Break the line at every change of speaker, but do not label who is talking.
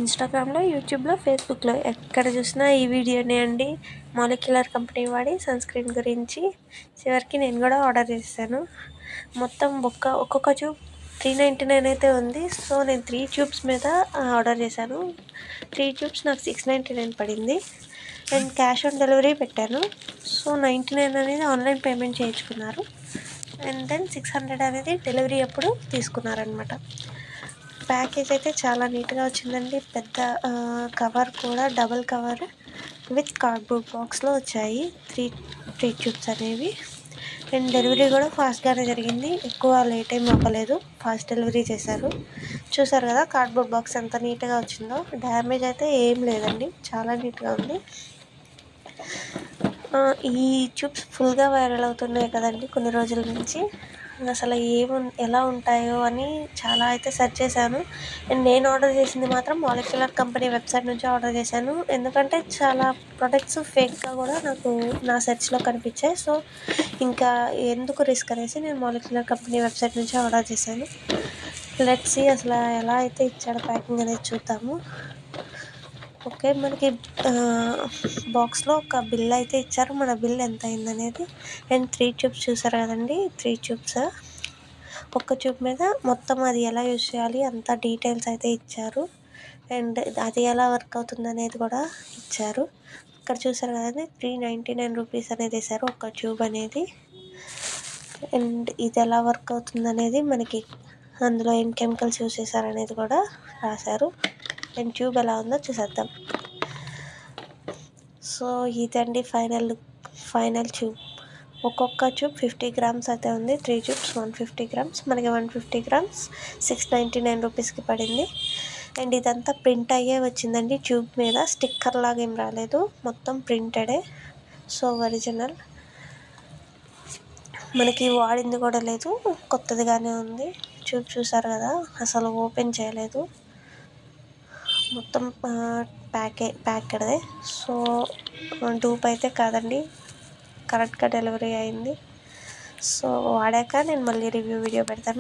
ఇన్స్టాగ్రామ్లో, యూట్యూబ్లో, ఫేస్బుక్లో ఎక్కడ చూసినా ఈ వీడియోనే అండి. మాలిక్యులర్ కంపెనీ వాడి సన్ స్క్రీన్ గురించి. చివరికి నేను కూడా ఆర్డర్ చేశాను. మొత్తం ఒక్కొక్క ట్యూబ్ 399 అయితే ఉంది. సో నేను 3 ట్యూబ్స్ మీద ఆర్డర్ చేశాను. 3 ట్యూబ్స్ నాకు 699 పడింది. అండ్ క్యాష్ ఆన్ డెలివరీ పెట్టాను. సో 99 అనేది ఆన్లైన్ పేమెంట్ చేయించుకున్నారు. అండ్ దెన్ 600 అనేది డెలివరీ అప్పుడు తీసుకున్నారనమాట. ప్యాకేజ్ అయితే చాలా నీట్గా వచ్చిందండి. పెద్ద కవర్ కూడా డబల్ కవర్ విత్ కార్డ్బోర్డ్ బాక్స్లో వచ్చాయి 3 ట్యూబ్స్ అనేవి. అండ్ డెలివరీ కూడా ఫాస్ట్గానే జరిగింది. ఎక్కువ లేట్ ఏం అవ్వలేదు. ఫాస్ట్ డెలివరీ చేశారు. చూసారు కదా కార్డ్బోర్డ్ బాక్స్ ఎంత నీట్గా వచ్చిందో. డ్యామేజ్ అయితే ఏం లేదండి, చాలా నీట్గా ఉంది. ఈ ట్యూబ్స్ ఫుల్గా వైరల్ అవుతున్నాయి కదండి కొన్ని రోజుల నుంచి. అసలు ఎలా ఉంటాయో అని చాలా అయితే సెర్చ్ చేశాను. అండ్ నేను ఆర్డర్ చేసింది మాత్రం మాలిక్యులర్ కంపెనీ వెబ్సైట్ నుంచి ఆర్డర్ చేశాను. ఎందుకంటే చాలా ప్రొడక్ట్స్ ఫేక్గా కూడా నాకు నా సెర్చ్లో కనిపించాయి. సో ఇంకా ఎందుకు రిస్క్ అనేసి నేను మాలిక్యులర్ కంపెనీ వెబ్సైట్ నుంచి ఆర్డర్ చేశాను. లెట్స్ సీ అసలు ఎలా అయితే ఇచ్చాడు ప్యాకింగ్ అనేది చూద్దాము. ఓకే, మనకి బాక్స్లో ఒక బిల్ అయితే ఇచ్చారు. మన బిల్ ఎంత అయిందనేది. అండ్ 3 ట్యూబ్స్ చూసారు కదండి, 3 ట్యూబ్స్. ఒక్క ట్యూబ్ మీద మొత్తం అది ఎలా యూజ్ చేయాలి అంత డీటెయిల్స్ అయితే ఇచ్చారు. అండ్ అది ఎలా వర్క్ అవుతుంది అనేది కూడా ఇచ్చారు. ఇక్కడ చూసారు కదండి 399 రూపీస్ అనేది వేశారు ఒక్క ట్యూబ్ అనేది. అండ్ ఇది ఎలా వర్క్ అవుతుంది అనేది మనకి అందులో ఏం కెమికల్స్ యూజ్ చేశారు అనేది కూడా రాశారు. అండ్ ట్యూబ్ ఎలా ఉందో చూసేద్దాం. సో ఇదండి ఫైనల్ ట్యూబ్. ఒక్కొక్క ట్యూబ్ 50 గ్రామ్స్ అయితే ఉంది. 3 ట్యూబ్స్ 150 గ్రామ్స్. మనకి 150 గ్రామ్స్ 699 రూపీస్కి పడింది. అండ్ ఇదంతా ప్రింట్ అయ్యే వచ్చిందండి. ట్యూబ్ మీద స్టిక్కర్ లాగా ఏం రాలేదు, మొత్తం ప్రింటెడే. So original. మనకి వాడింది కూడా లేదు, కొత్తదిగానే ఉంది. ట్యూబ్ చూసారు కదా, అసలు ఓపెన్ చేయలేదు, మొత్తం ప్యాకెడ్దే. సో డూప్ అయితే కాదండి, కరెక్ట్గా డెలివరీ అయింది. సో వాడాక నేను మళ్ళీ రివ్యూ వీడియో పెడతాను.